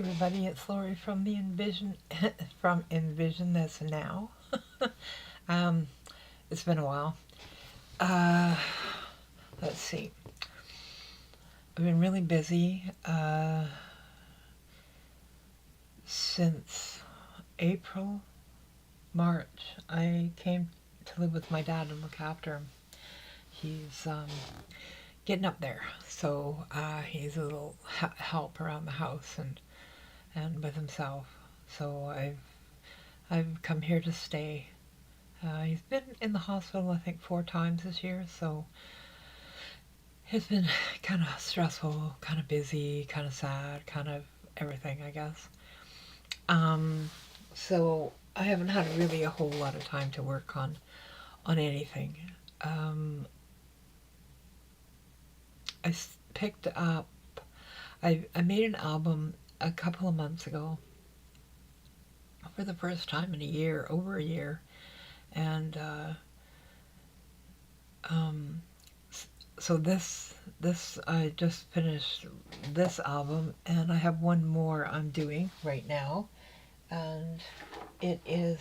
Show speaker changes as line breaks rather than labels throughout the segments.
everybody, it's Lori from the Envision from Envision This Now. um, it's been a while. Let's see. I've been really busy since April, March. I came to live with my dad and look after him. He's getting up there, so he's a little help around the house and with himself. So I've come here to stay. He's been in the hospital, I think, 4 times this year, so it's been kind of stressful, kind of busy, kind of sad, kind of everything, I guess. So I haven't had really a whole lot of time to work on anything. I picked up, I made an album a couple of months ago for the first time in a year, over a year, and so this I just finished this album, and I have one more I'm doing right now, and it is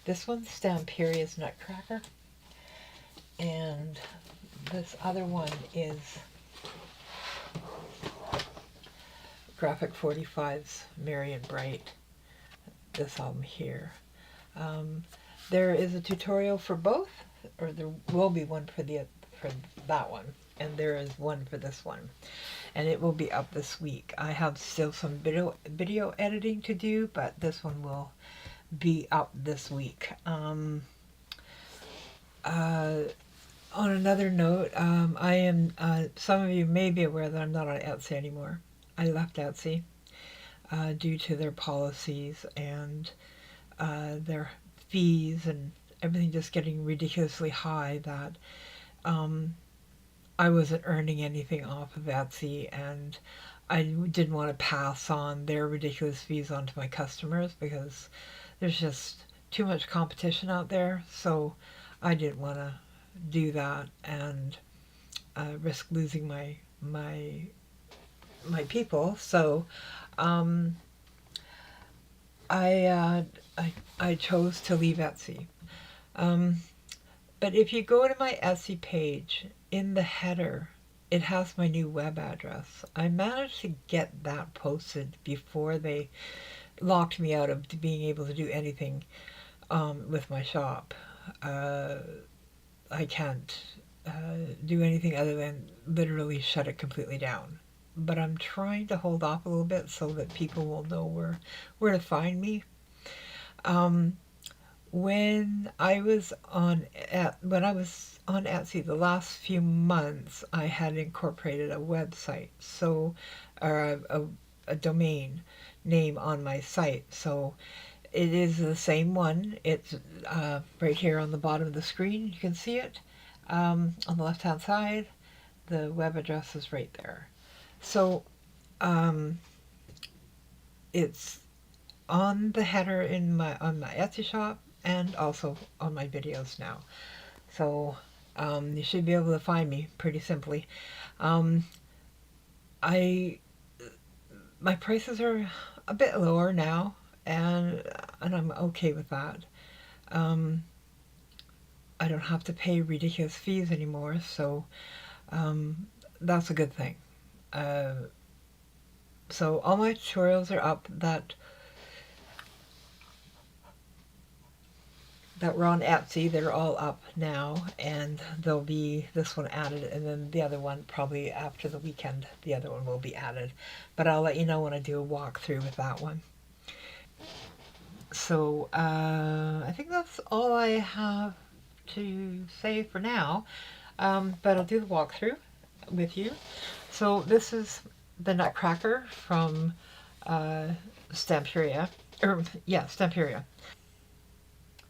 this one's Stamperia's Nutcracker, and this other one is Graphic 45's Merry and Bright, this album here. There is a tutorial for both, or there will be one for that one, and there is one for this one, and it will be up this week. I have still some video editing to do, but this one will be up this week. On another note, I am, some of you may be aware that I'm not on Etsy anymore. I left Etsy due to their policies and their fees and everything just getting ridiculously high, that I wasn't earning anything off of Etsy, and I didn't want to pass on their ridiculous fees on to my customers because there's just too much competition out there, so I didn't want to do that and risk losing my people. So I chose to leave Etsy. But if you go to my Etsy page, in the header, it has my new web address. I managed to get that posted before they locked me out of being able to do anything with my shop. I can't do anything other than literally shut it completely down. But I'm trying to hold off a little bit so that people will know where to find me. When I was on Etsy the last few months, I had incorporated a website, so or a domain name on my site. So it is the same one. It's right here on the bottom of the screen. You can see it on the left-hand side. The web address is right there. So it's on the header on my Etsy shop, and also on my videos now. So you should be able to find me pretty simply. My prices are a bit lower now, and I'm okay with that. I don't have to pay ridiculous fees anymore, so that's a good thing. So all my tutorials are up that were on Etsy. They're all up now, and there'll be this one added, and then the other one probably after the weekend, the other one will be added. But I'll let you know when I do a walkthrough with that one. So I think that's all I have to say for now, but I'll do the walkthrough with you. So this is the Nutcracker from Stamperia, Stamperia.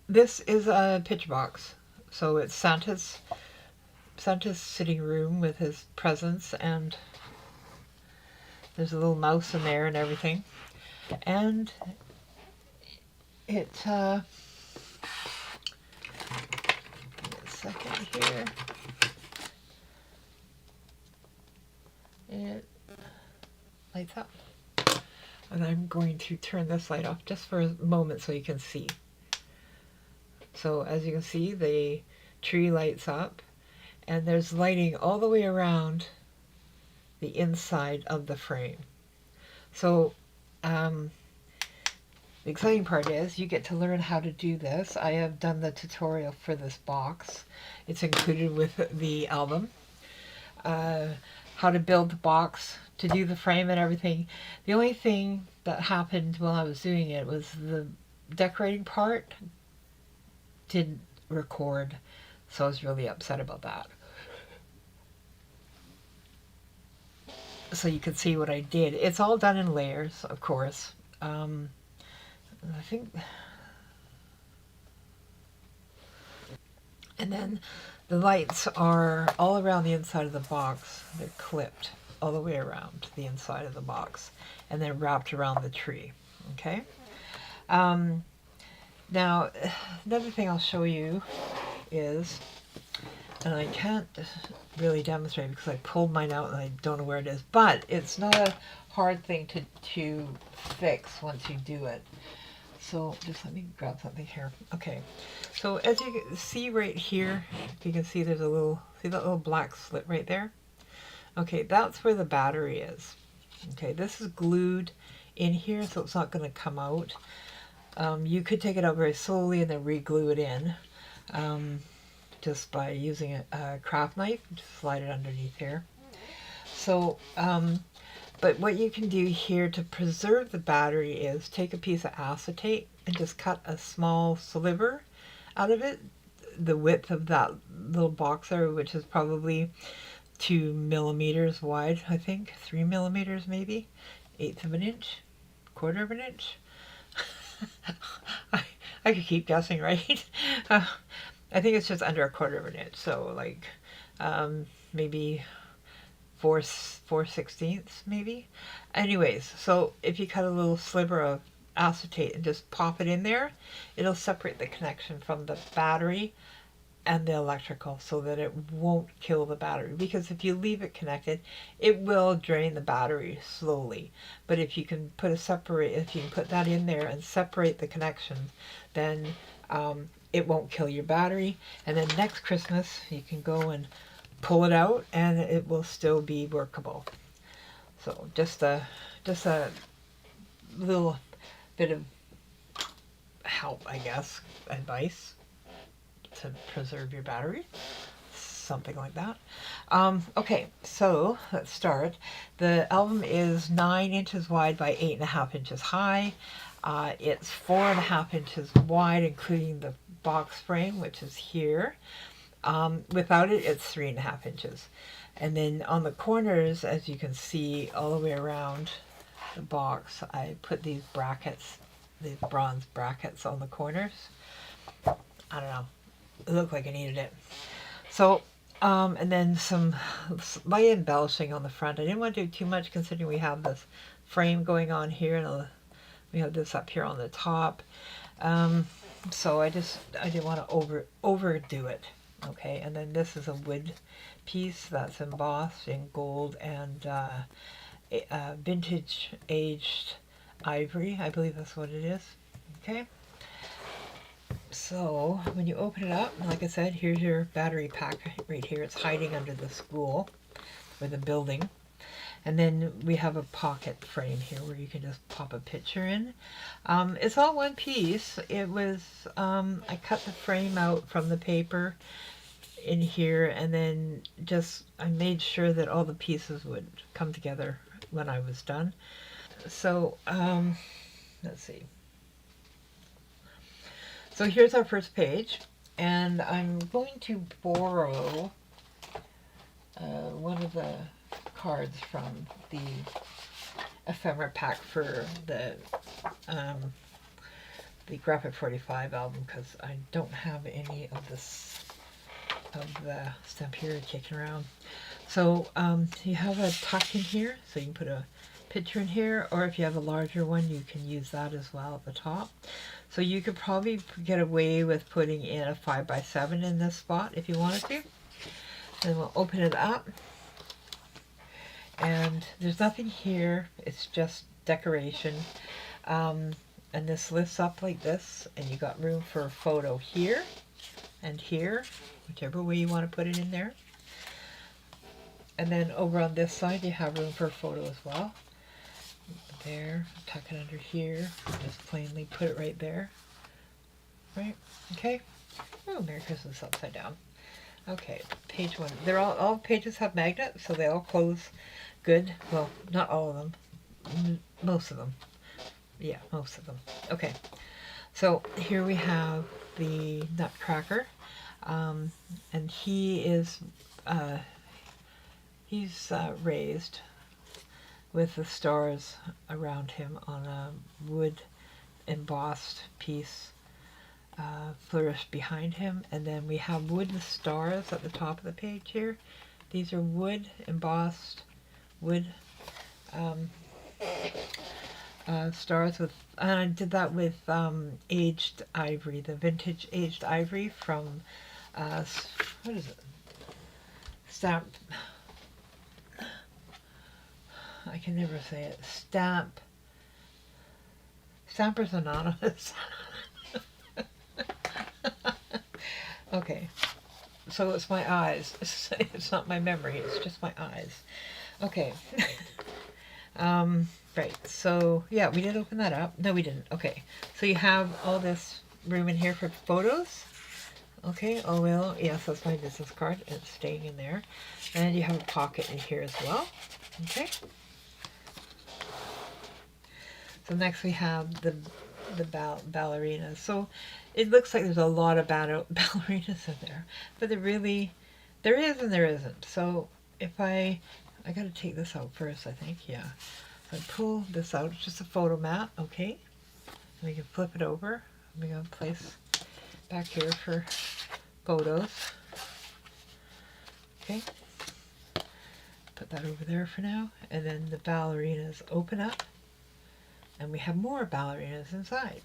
This is a picture box, so it's Santa's sitting room with his presents, and there's a little mouse in there and everything. And it a second here. It lights up. And I'm going to turn this light off just for a moment so you can see. So as you can see, the tree lights up, and there's lighting all the way around the inside of the frame. So the exciting part is you get to learn how to do this. I have done the tutorial for this box. It's included with the album. How to build the box, to do the frame and everything. The only thing that happened while I was doing it was the decorating part didn't record, so I was really upset about that. So you can see what I did. It's all done in layers, of course. I think, and then the lights are all around the inside of the box. They're clipped all the way around the inside of the box, and then wrapped around the tree. Okay. Now, another thing I'll show you is, and I can't really demonstrate because I pulled mine out and I don't know where it is, but it's not a hard thing to fix once you do it. So just let me grab something here. Okay, so as you can see right here, you can see there's a little, see that little black slit right there? Okay, that's where the battery is. Okay, this is glued in here, so it's not going to come out. You could take it out very slowly and then re-glue it in just by using a craft knife. Just slide it underneath here. So, but what you can do here to preserve the battery is take a piece of acetate and just cut a small sliver out of it, the width of that little box there, which is probably 2 millimeters wide, I think, 3 millimeters maybe, 1/8 of an inch, 1/4 of an inch. I could keep guessing, right? I think it's just under 1/4 of an inch, so like maybe 4/16 maybe. Anyways, so if you cut a little sliver of acetate and just pop it in there, it'll separate the connection from the battery and the electrical so that it won't kill the battery, because if you leave it connected it will drain the battery slowly. But if you can put that in there and separate the connections, then it won't kill your battery, and then next Christmas you can go and pull it out and it will still be workable. So just a little bit of help, I guess, advice to preserve your battery, something like that. Okay, so let's start. The album is 9 inches wide by 8.5 inches high. It's 4.5 inches wide, including the box frame, which is here. Without it, it's 3.5 inches. And then on the corners, as you can see, all the way around the box, I put these brackets, these bronze brackets on the corners. I don't know. It looked like I needed it. So, and then some light embellishing on the front. I didn't want to do too much considering we have this frame going on here and we have this up here on the top. So I didn't want to overdo it. Okay, and then this is a wood piece that's embossed in gold and vintage aged ivory. I believe that's what it is. Okay. So when you open it up, like I said, here's your battery pack right here. It's hiding under the school or the building. And then we have a pocket frame here where you can just pop a picture in. It's all one piece. It was, I cut the frame out from the paper in here, and then I made sure that all the pieces would come together when I was done. So, let's see. So here's our first page, and I'm going to borrow one of the cards from the ephemera pack for the Graphic 45 album, because I don't have any of the Stamperia kicking around. So you have a tuck in here, so you can put a picture in here, or if you have a larger one you can use that as well at the top. So you could probably get away with putting in a 5x7 in this spot if you wanted to. Then we'll open it up, and there's nothing here. It's just decoration. And this lifts up like this, and you got room for a photo here and here, whichever way you want to put it in there. And then over on this side, you have room for a photo as well. There, tuck it under here, just plainly put it right there. Right, okay. Oh, Merry Christmas upside down. Okay, page 1. They're all pages have magnets, so they all close good. Well, not all of them. Most of them. Yeah, most of them. Okay, so here we have the Nutcracker, and he's raised with the stars around him on a wood embossed piece flourished behind him, and then we have wooden stars at the top of the page here. These are wood embossed wood stars with, and I did that with aged ivory, the vintage aged ivory from what is it? I can never say it. Stampers Anonymous. Okay, so it's my eyes. It's not my memory, it's just my eyes. Okay. Right, so yeah, we did open that up. No, we didn't. Okay, so you have all this room in here for photos. Okay, oh well, yes, that's my business card. It's staying in there. And you have a pocket in here as well. Okay. So next we have the ballerinas. So it looks like there's a lot of ballerinas in there, but there is and there isn't. So if I gotta take this out first, I think, yeah. So I pull this out, it's just a photo mat, okay? And we can flip it over. We're gonna place back here for photos. Okay. Put that over there for now. And then the ballerinas open up, and we have more ballerinas inside.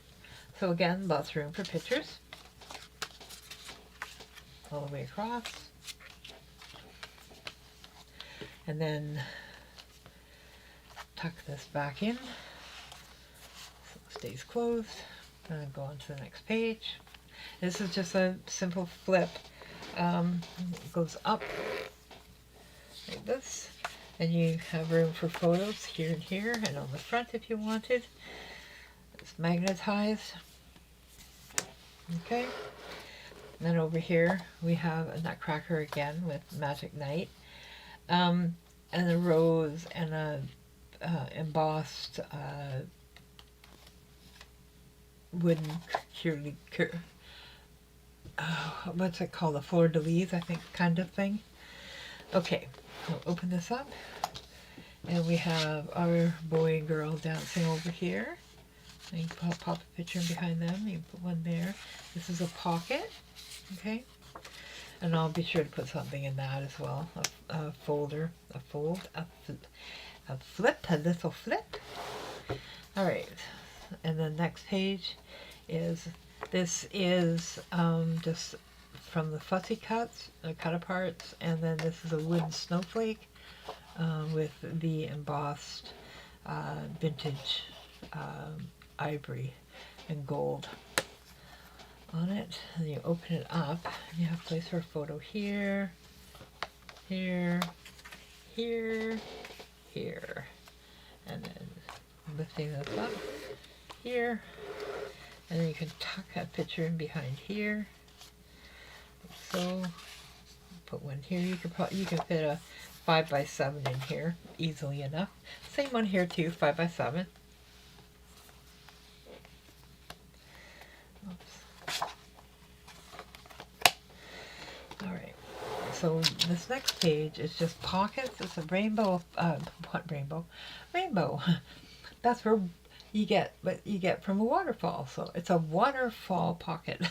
So again, lots of room for pictures. All the way across. And then tuck this back in so it stays closed. And then go on to the next page. This is just a simple flip. It goes up like this. And you have room for photos here and here, and on the front if you wanted. It's magnetized. Okay. And then over here we have a Nutcracker again with Magic Night. And a rose and a embossed wooden what's it called? A fleur-de-lis, I think, kind of thing. Okay, we'll open this up, and we have our boy and girl dancing over here. And you can pop a picture in behind them. You can put one there. This is a pocket, okay? And I'll be sure to put something in that as well. A folder, a flip, a little flip. All right, and the next page is, this is just from the fussy cuts, cut aparts, and then this is a wooden snowflake with the embossed vintage ivory and gold on it. And you open it up, and you have place for a photo here, here, here, here, and then lifting this up here, and then you can tuck a picture in behind here. So put one here. You can fit a 5x7 in here easily enough. Same one here too, 5x7. Oops. All right. So this next page is just pockets. It's a rainbow. What rainbow? Rainbow. That's where you get what you get from a waterfall. So it's a waterfall pocket.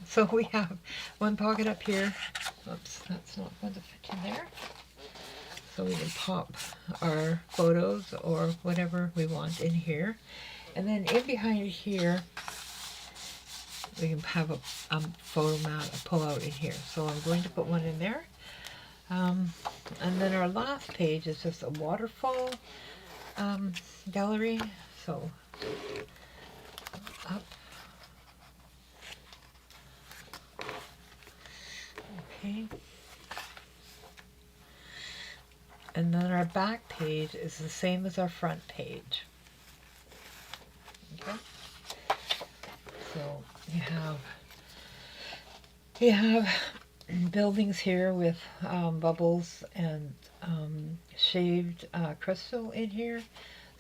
So we have one pocket up here. Oops, that's not going to fit in there. So we can pop our photos or whatever we want in here. And then in behind here, we can have a photo mat, a pull out in here. So I'm going to put one in there. And then our last page is just a waterfall gallery. So up. Okay. And then our back page is the same as our front page. Okay. So you have buildings here with bubbles and shaved crystal in here,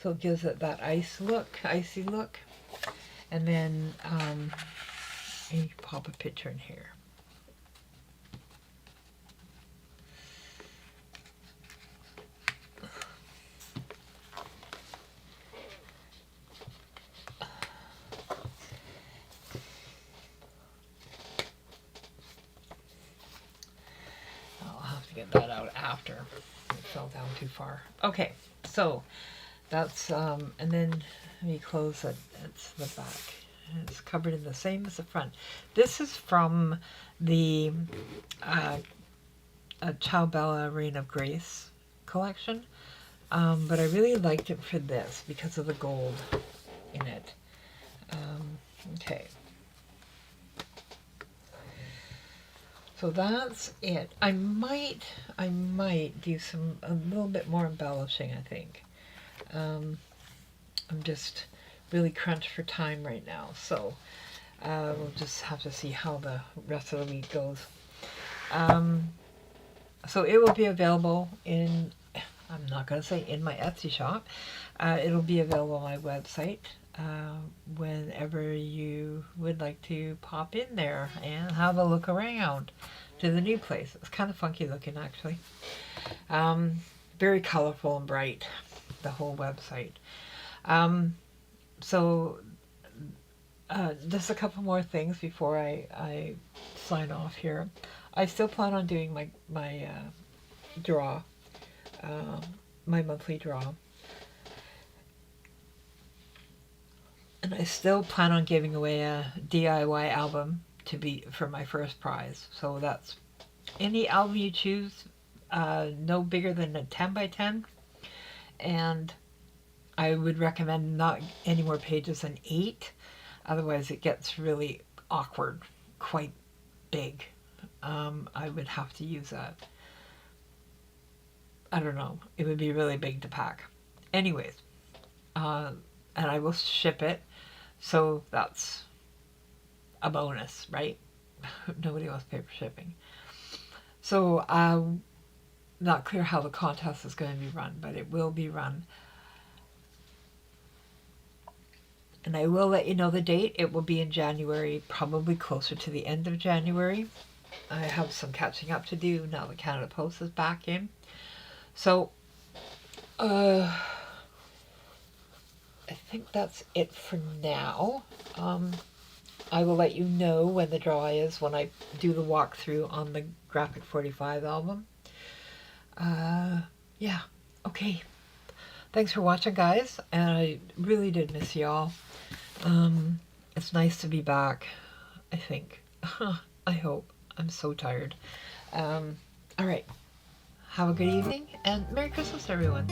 so it gives it that icy look. And then you pop a picture in here. Get that out after it fell down too far. Okay, so that's and then let me close it. It's the back. It's covered in the same as the front. This is from the Ciao Bella Reign of Grace collection, but I really liked it for this because of the gold in it. Okay. So that's it. I might do a little bit more embellishing, I think. I'm just really crunched for time right now, so we'll just have to see how the rest of the week goes. So it will be available in, I'm not going to say in my Etsy shop. It'll be available on my website whenever you would like to pop in there and have a look around to the new place. It's kind of funky looking, actually. Very colorful and bright, the whole website. So just a couple more things before I sign off here. I still plan on doing my draw, my monthly draw. And I still plan on giving away a DIY album for my first prize. So that's any album you choose, no bigger than a 10 by 10. And I would recommend not any more pages than 8. Otherwise it gets really awkward, quite big. I would have to use I don't know, it would be really big to pack. Anyways, and I will ship it. So that's a bonus, right? Nobody wants paper shipping. So not clear how the contest is going to be run, but it will be run. And I will let you know the date. It will be in January, probably closer to the end of January. I have some catching up to do now that Canada Post is back in. So, I think that's it for now. I will let you know when the draw is when I do the walkthrough on the Graphic 45 album. Yeah, okay. Thanks for watching, guys, and I really did miss y'all. It's nice to be back, I think. I hope. I'm so tired. All right. Have a good evening, and Merry Christmas, everyone.